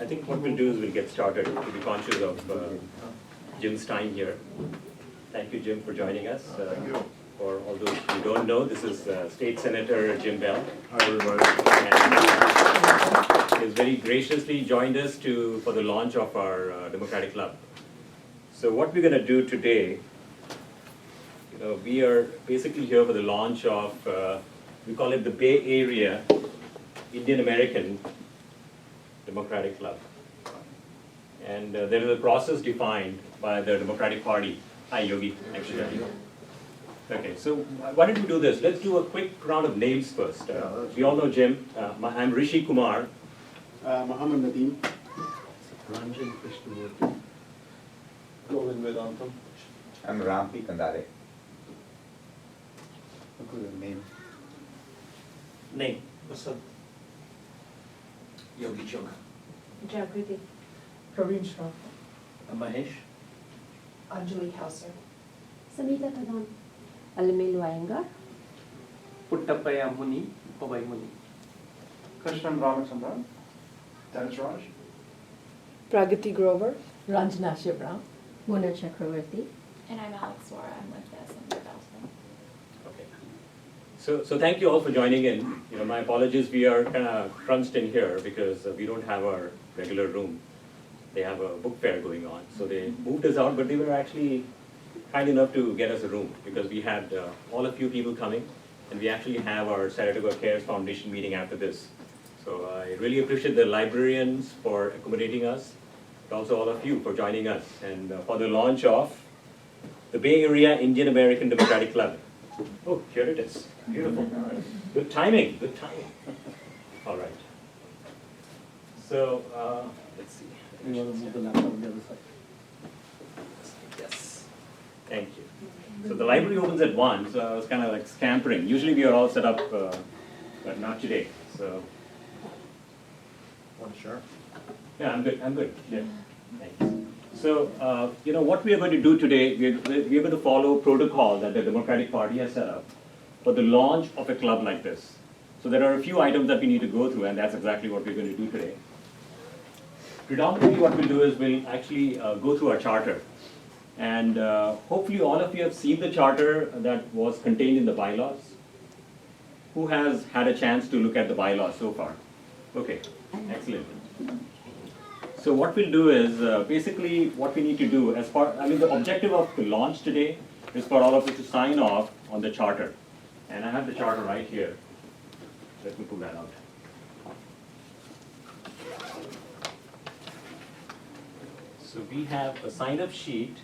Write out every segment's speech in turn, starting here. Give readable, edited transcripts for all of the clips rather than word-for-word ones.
I think what we'll do is we'll get started. We'll be conscious of Jim's time here. Thank you, Jim, for joining us. Thank you. For all those who don't know, this is State Senator Jim Bell. Hi, everybody. And he has very graciously joined us for the launch of our Democratic Club. So what we're going to do today, we are basically here for the launch of, we call it the Bay Area Indian American Democratic Club. And there is a process defined by the Democratic Party. Hi, Yogi, actually. Okay, so why don't we do this? Let's do a quick round of names first. We all know Jim. I'm Rishi Kumar. Muhammad Nadeem. Ranjan Krishnamurti. Govind Vedantam. I'm Rampi Kandare. A good name. Name. Vasant. Yogi Choka. Jagriti. Praveen Shah. Mahesh. Anjali Hauser. Samita Kadam. Alamil Wayangar. Puttapaya Muni. Pavai Muni. Krishnan Ramachandran. Dennis Raj. Pragati Grover. Ranjana Shivram. Mona Chakravarti. And I'm Alex Sora. I'm with the Assembly Council. Okay. So thank you all for joining in. My apologies, we are kind of crunched in here because we don't have our regular room. They have a book fair going on. So they moved us out, but they were actually kind enough to get us a room because we had all a few people coming, and we actually have our Saratoga Cares Foundation meeting after this. So I really appreciate the librarians for accommodating us, but also all of you for joining us and for the launch of the Bay Area Indian American Democratic Club. Oh, here it is. Beautiful. Good timing, good timing. All right. So, let's see. You want to move the laptop on the other side? Yes. Thank you. So the library opens at 1, so I was kind of like scampering. Usually we are all set up, but not today. So, Sure. yeah, I'm good. Yeah. Thanks. So, what we are going to do today, we're going to follow protocol that the Democratic Party has set up for the launch of a club like this. So there are a few items that we need to go through, and that's exactly what we're going to do today. Predominantly what we'll do is we'll actually go through our charter. And hopefully all of you have seen the charter that was contained in the bylaws. Who has had a chance to look at the bylaws so far? Okay, excellent. So what we'll do is, basically what we need to do the objective of the launch today is for all of us to sign off on the charter. And I have the charter right here. Let me pull that out. So we have a sign-up sheet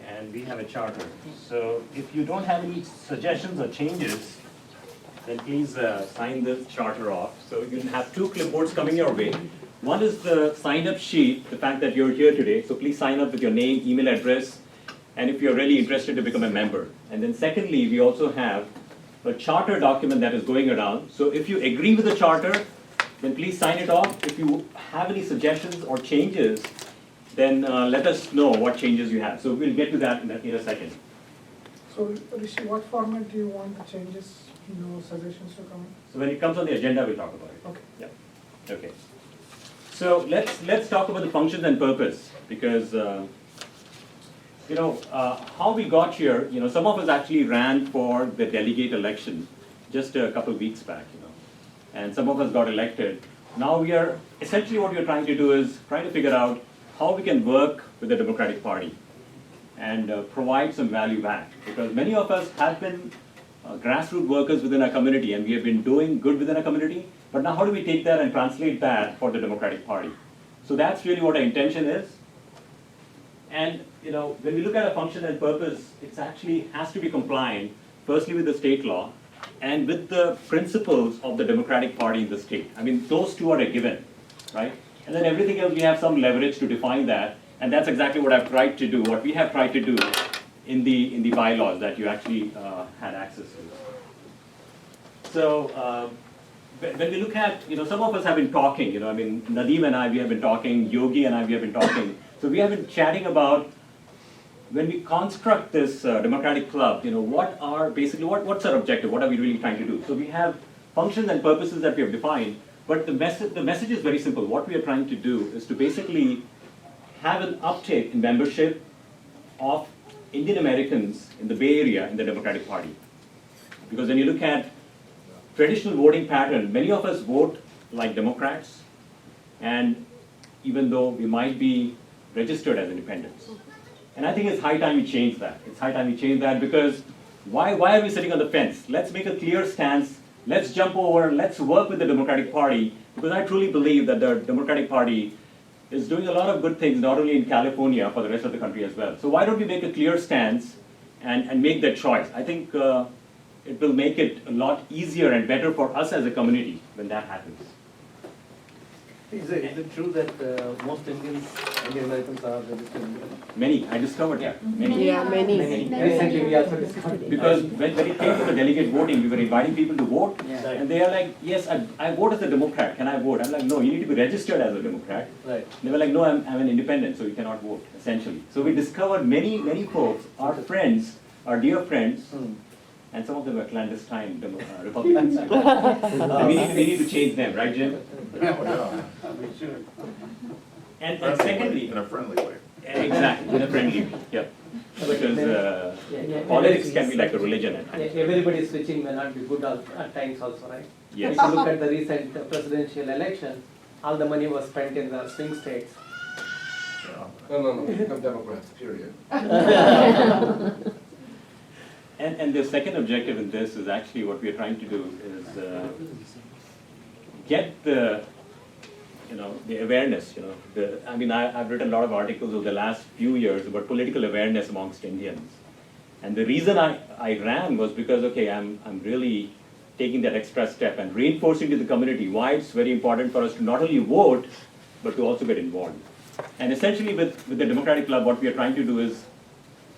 and we have a charter. So if you don't have any suggestions or changes, then please sign this charter off. So you can have 2 clipboards coming your way. One is the sign-up sheet, the fact that you're here today. So please sign up with your name, email address, and if you're really interested to become a member. And then secondly, we also have a charter document that is going around. So if you agree with the charter, then please sign it off. If you have any suggestions or changes, then let us know what changes you have. So we'll get to that in a second. So Rishi, what format do you want the changes, suggestions to come in? So when it comes on the agenda, we'll talk about it. Okay. Yeah. Okay. So let's talk about the functions and purpose because how we got here. Some of us actually ran for the delegate election just a couple of weeks back. And some of us got elected. Now we are essentially what we are trying to do is trying to figure out how we can work with the Democratic Party and provide some value back because many of us have been grassroots workers within our community and we have been doing good within our community, but now how do we take that and translate that for the Democratic Party? So that's really what our intention is. And when we look at a function and purpose, it actually has to be compliant, firstly with the state law and with the principles of the Democratic Party in the state. I mean, those two are a given, right? And then everything else, we have some leverage to define that, and that's exactly what I've tried to do, what we have tried to do in the bylaws that you actually had access to. So when we look at, some of us have been talking, Nadeem and I, we have been talking, Yogi and I, we have been talking. So we have been chatting about when we construct this Democratic Club, what's our objective? What are we really trying to do? So we have functions and purposes that we have defined, But the message is very simple. What we are trying to do is to basically have an uptake in membership of Indian Americans in the Bay Area in the Democratic Party. Because when you look at traditional voting pattern, many of us vote like Democrats, and even though we might be registered as independents. And I think it's high time we change that. It's high time we change that because why are we sitting on the fence? Let's make a clear stance. Let's jump over. Let's work with the Democratic Party, because I truly believe that the Democratic Party is doing a lot of good things, not only in California, for the rest of the country as well. So why don't we make a clear stance and make that choice? I think it will make it a lot easier and better for us as a community when that happens. Is it true that most Indian Americans are registered? Many, I discovered that. Many. Yeah, many. Recently we also discovered. Because when it came to the delegate voting, we were inviting people to vote, Yeah. and they are like, yes, I vote as a Democrat, can I vote? I'm like, no, you need to be registered as a Democrat. Right. They were like, no, I'm an independent, so you cannot vote, essentially. So we discovered many folks, our friends, our dear friends, and some of them were clandestine Republicans. And we need to change them, right, Jim? And secondly, In a friendly way. exactly, in a friendly way, yeah. Because politics can be like a religion at times. Everybody switching may not be good at times also, right? Yes. If you look at the recent presidential election, all the money was spent in the swing states. No, become Democrats, period. And the second objective in this is actually what we are trying to do is get the awareness, I've written a lot of articles over the last few years about political awareness amongst Indians. And the reason I ran was because, okay, I'm really taking that extra step and reinforcing to the community why it's very important for us to not only vote, but to also get involved. And essentially with the Democratic Club, what we are trying to do is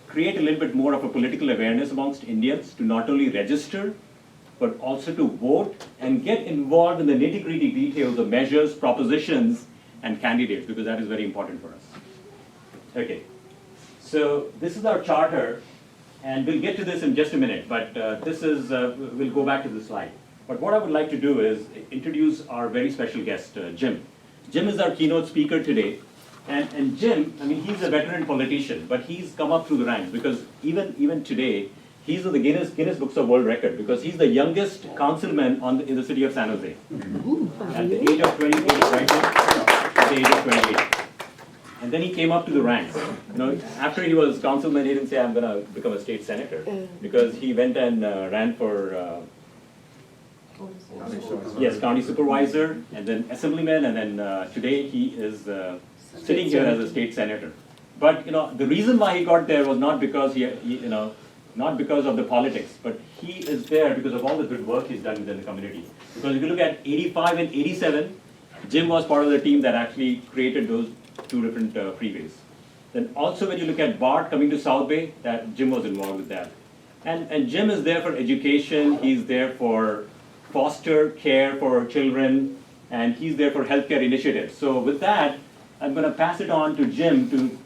create a little bit more of a political awareness amongst Indians to not only register, but also to vote and get involved in the nitty-gritty details of measures, propositions, and candidates, because that is very important for us. Okay, so this is our charter, and we'll get to this in just a minute, but we'll go back to the slide. But what I would like to do is introduce our very special guest, Jim. Jim is our keynote speaker today. And Jim, he's a veteran politician, but he's come up through the ranks because even today, he's in the Guinness Books of World Record because he's the youngest councilman in the city of San Jose. At the age of 28, right? At the age of 28. And then he came up to the ranks. After he was councilman, he didn't say, I'm going to become a state senator, because he went and ran for county supervisor, and then assemblyman, and then today he is sitting here as a state senator. But the reason why he got there was not because not because of the politics, but he is there because of all the good work he's done within the community. Because if you look at 85 and 87, Jim was part of the team that actually created those two different freeways. Then also when you look at BART coming to South Bay, that Jim was involved with that. And Jim is there for education, he's there for foster care for children, and he's there for healthcare initiatives. So with that, I'm going to pass it on to Jim to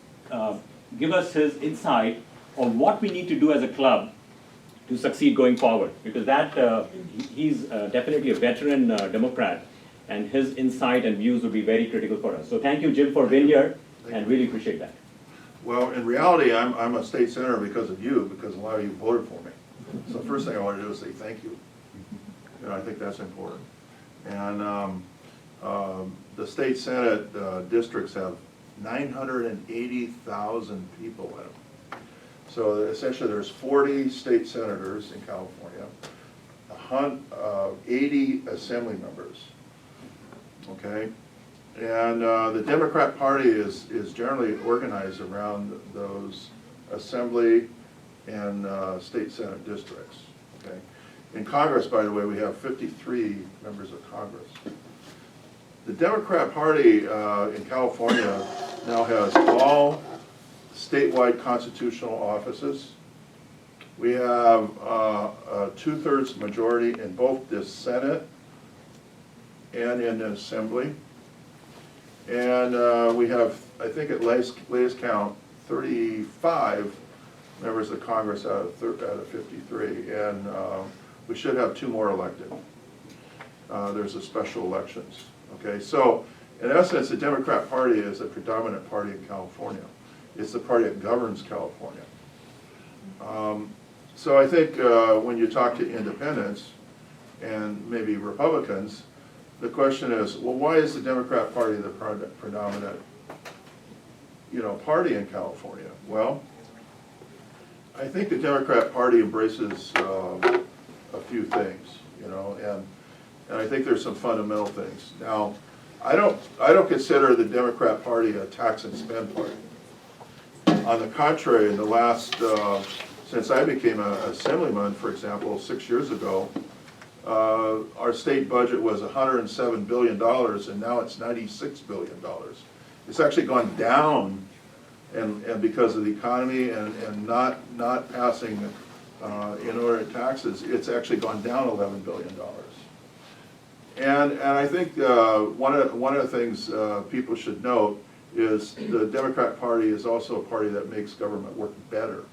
give us his insight on what we need to do as a club to succeed going forward. Because he's definitely a veteran Democrat, and his insight and views will be very critical for us. So thank you, Jim, for being here, and really appreciate that. Well, in reality, I'm a state senator because of you, because a lot of you voted for me. So the first thing I want to do is say thank you. I think that's important. And the state senate districts have 980,000 people in them. So essentially there's 40 state senators in California, 80 assembly members, okay? And the Democrat Party is generally organized around those assembly and state senate districts, okay? In Congress, by the way, we have 53 members of Congress. The Democrat Party in California now has all statewide constitutional offices. We have a 2/3 majority in both the Senate and in the Assembly. And we have, I think at latest count, 35 members of Congress out of 53. And we should have 2 more elected. there's a special elections. Okay, so in essence, the Democrat Party is a predominant party in California. It's the party that governs California. So I think when you talk to independents and maybe Republicans, the question is, well, why is the Democrat Party the predominant, party in California? Well, I think the Democrat Party embraces a few things, and I think there's some fundamental things. Now, I don't consider the Democrat Party a tax and spend party. On the contrary, in the last, since I became an assemblyman, for example, 6 years ago, our state budget was $107 billion, and now it's $96 billion. It's actually gone down, and because of the economy and not passing inordinate taxes, it's actually gone down $11 billion. And I think one of the things people should note is the Democrat Party is also a party that makes government work better.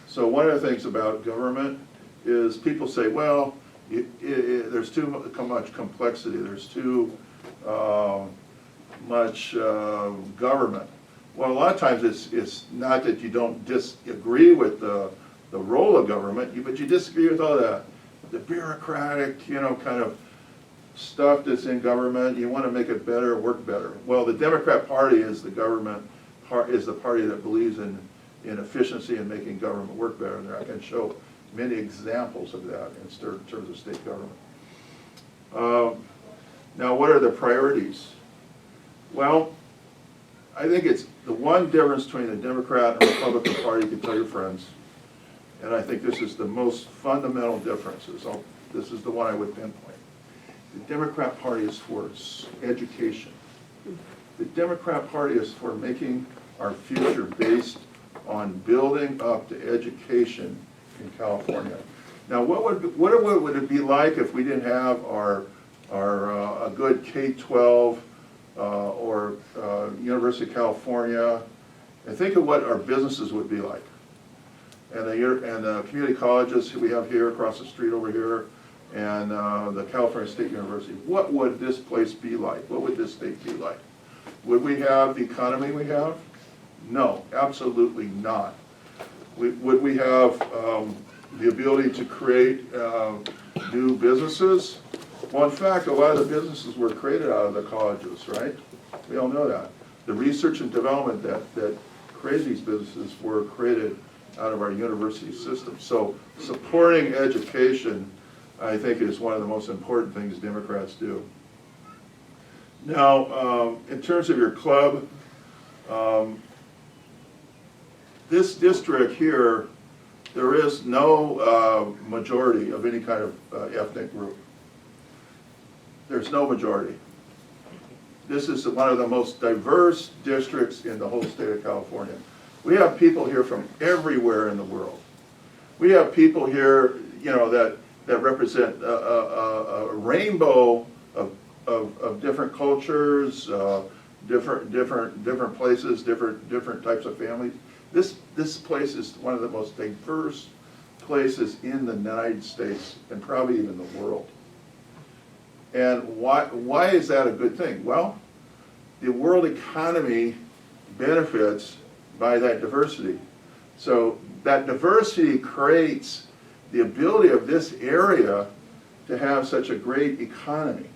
So one of the things about government is people say, well, there's too much complexity, there's too much government. Well, a lot of times it's not that you don't disagree with the role of government, but you disagree with all the bureaucratic, kind of stuff that's in government. You want to make it better, work better. Well, the Democrat Party is the party that believes in efficiency and making government work better. And I can show many examples of that in terms of state government. Now, what are the priorities? Well, I think it's the one difference between the Democrat and Republican Party. You can tell your friends, and I think this is the most fundamental difference. This is the one I would pinpoint. The Democrat Party is for education. The Democrat Party is for making our future based on building up the education in California. Now, what would it be like if we didn't have a good K-12 or University of California? And think of what our businesses would be like, and the community colleges we have here across the street over here, and the California State University. What would this place be like? What would this state be like? Would we have the economy we have? No, absolutely not. Would we have the ability to create new businesses? Well, in fact, a lot of the businesses were created out of the colleges, right? We all know that. The research and development that created these businesses were created out of our university system. So supporting education, I think, is one of the most important things Democrats do. Now, in terms of your club, this district here, there is no majority of any kind of ethnic group. There's no majority. This is one of the most diverse districts in the whole state of California. We have people here from everywhere in the world. We have people here, that represent a rainbow of different cultures, different places, different types of families. This place is one of the most diverse places in the United States and probably even the world. And why is that a good thing? Well, the world economy benefits by that diversity. So that diversity creates the ability of this area to have such a great economy.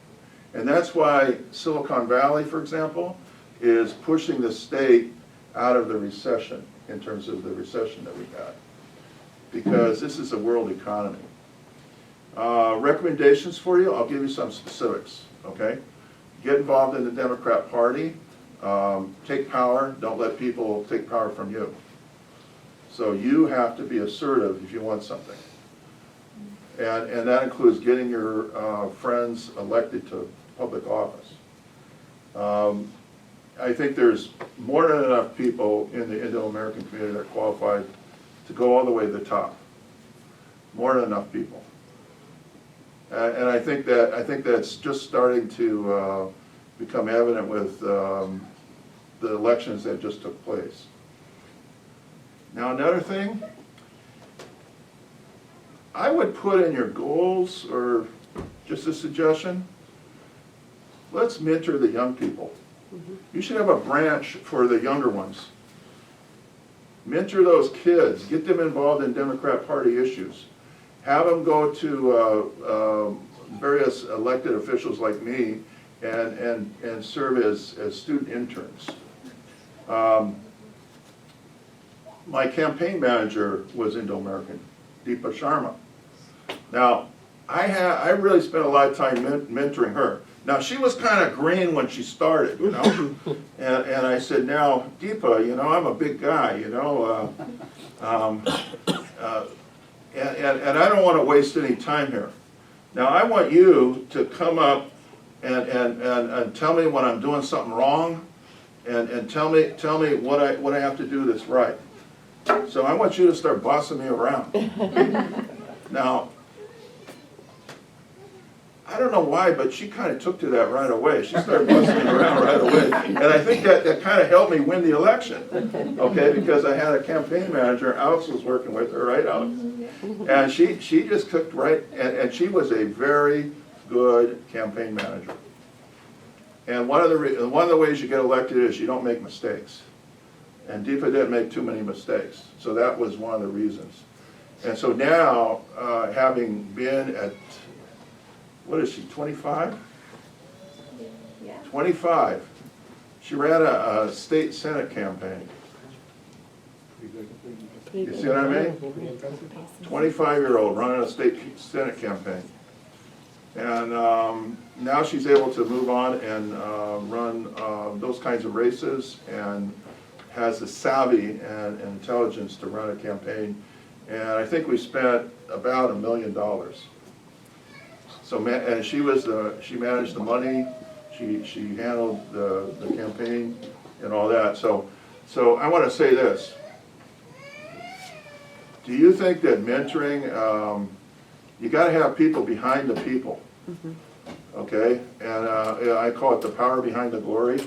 And that's why Silicon Valley, for example, is pushing the state out of the recession, in terms of the recession that we've had, because this is a world economy. Recommendations for you, I'll give you some specifics, okay? Get involved in the Democrat Party, take power, don't let people take power from you. So you have to be assertive if you want something. And that includes getting your friends elected to public office. I think there's more than enough people in the Indo-American community that are qualified to go all the way to the top. More than enough people. And I think that's just starting to become evident with the elections that just took place. Now, another thing, I would put in your goals, or just a suggestion, let's mentor the young people. You should have a branch for the younger ones. Mentor those kids, get them involved in Democrat Party issues. Have them go to various elected officials like me and serve as student interns. My campaign manager was Indo-American, Deepa Sharma. Now, I really spent a lot of time mentoring her. Now, she was kind of green when she started, you know, and I said, now, Deepa, you know, I'm a big guy, you know, and I don't want to waste any time here. Now, I want you to come up and tell me when I'm doing something wrong, and tell me what I have to do that's right. So I want you to start bossing me around. Now, I don't know why, but she kind of took to that right away. She started bossing me around right away. And I think that kind of helped me win the election, okay, because I had a campaign manager, Alex was working with her, right, Alex? And she just cooked right, and she was a very good campaign manager. And one of the ways you get elected is you don't make mistakes. And Deepa didn't make too many mistakes. So that was one of the reasons. And so now, having been at, what is she, 25? Yeah. 25. She ran a state senate campaign. You see what I mean? 25-year-old running a state senate campaign. And now she's able to move on and run those kinds of races, and has the savvy and intelligence to run a campaign. And I think we spent about $1 million. So, and she managed the money, she handled the campaign and all that. So I want to say this. Do you think that mentoring, you got to have people behind the people, okay? And I call it the power behind the glory.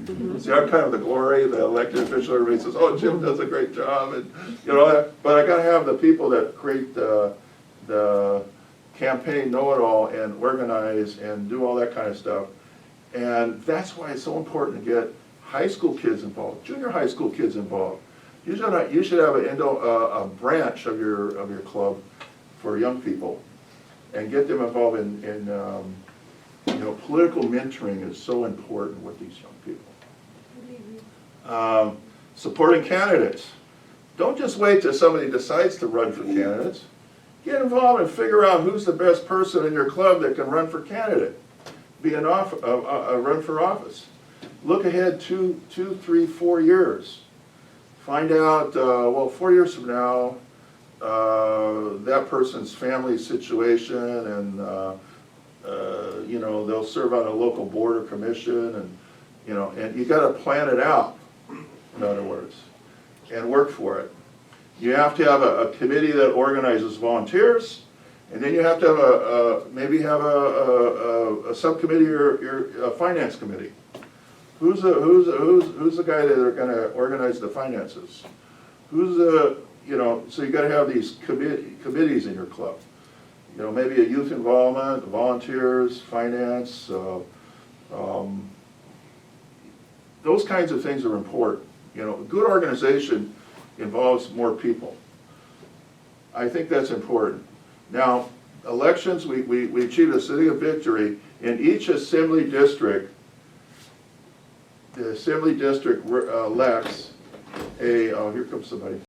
See, I'm kind of the glory, the elected official, everybody says, oh, Jim does a great job, and you know that. But I got to have the people that create the campaign know-it-all and organize and do all that kind of stuff. And that's why it's so important to get high school kids involved, junior high school kids involved. You should have a branch of your club for young people, and get them involved in you know, political mentoring is so important with these young people. Supporting candidates. Don't just wait till somebody decides to run for candidates. Get involved and figure out who's the best person in your club that can run for candidate, run for office. Look ahead 2, 3, 4 years. Find out, well, 4 years from now, that person's family situation, and you know, they'll serve on a local board or commission, and you know, and you got to plan it out, in other words, and work for it. You have to have a committee that organizes volunteers, and then you have to have maybe have a subcommittee or a finance committee. Who's the guy that are going to organize the finances? Who's the, you know, so you got to have these committees in your club. You know, maybe a youth involvement, volunteers, finance, those kinds of things are important. You know, a good organization involves more people. I think that's important. Now, elections, we achieved a city of victory. In each assembly district, the assembly district elects a, oh, here comes somebody.